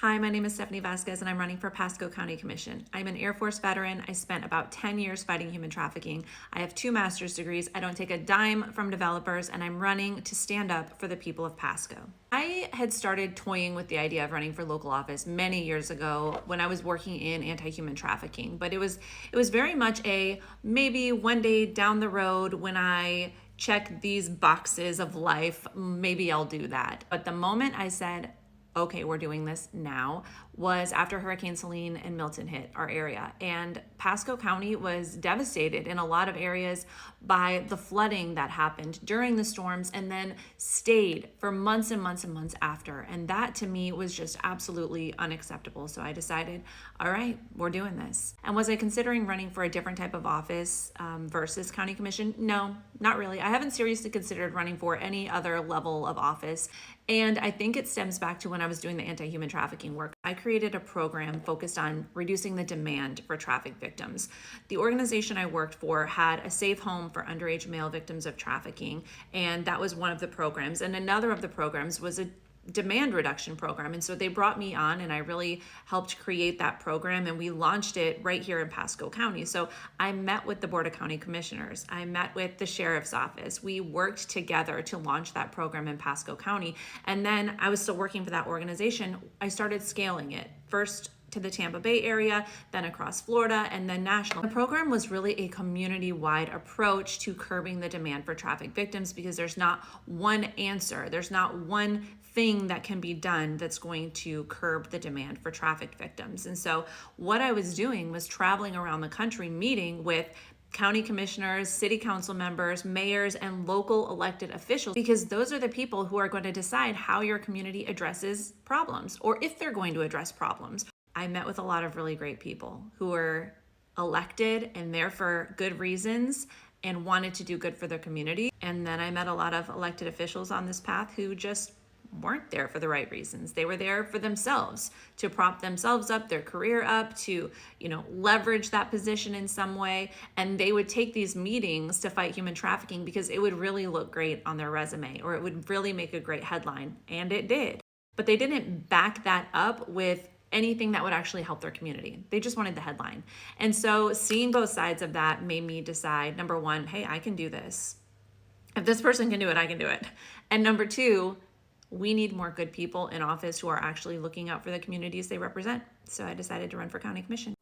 Hi, my name is Stephanie Vasquez, and I'm running for Pasco County Commission. I'm an Air Force veteran. I spent about 10 years fighting human trafficking. I have 2 master's degrees. I don't take a dime from developers, and I'm running to stand up for the people of Pasco. I had started toying with the idea of running for local office many years ago when I was working in anti-human trafficking, but it was very much a maybe one day down the road when I check these boxes of life, maybe I'll do that. But the moment I said, okay, we're doing this now, was after Hurricane Helene and Milton hit our area. And Pasco County was devastated in a lot of areas by the flooding that happened during the storms and then stayed for months and months and months after. And that to me was just absolutely unacceptable. So I decided, all right, we're doing this. And was I considering running for a different type of office versus county commission? No, not really. I haven't seriously considered running for any other level of office. And I think it stems back to when I was doing the anti-human trafficking work. I created a program focused on reducing the demand for traffic victims. The organization I worked for had a safe home for underage male victims of trafficking, and that was one of the programs. And another of the programs was a demand reduction program. And so they brought me on and I really helped create that program, and we launched it right here in Pasco County. So I met with the Board of County Commissioners. I met with the Sheriff's Office. We worked together to launch that program in Pasco County. And then I was still working for that organization. I started scaling it first to the Tampa Bay area, then across Florida, and then national. The program was really a community-wide approach to curbing the demand for traffic victims, because there's not one answer. There's not one thing that can be done that's going to curb the demand for traffic victims. And so what I was doing was traveling around the country, meeting with county commissioners, city council members, mayors, and local elected officials, because those are the people who are going to decide how your community addresses problems, or if they're going to address problems. I met with a lot of really great people who were elected and there for good reasons and wanted to do good for their community. And then I met a lot of elected officials on this path who just weren't there for the right reasons. They were there for themselves, to prop themselves up, their career up, to, leverage that position in some way. And they would take these meetings to fight human trafficking because it would really look great on their resume, or it would really make a great headline. And it did. But they didn't back that up with anything that would actually help their community. They just wanted the headline. And so seeing both sides of that made me decide, number one, hey, I can do this. If this person can do it, I can do it. And number two, we need more good people in office who are actually looking out for the communities they represent. So I decided to run for county commission.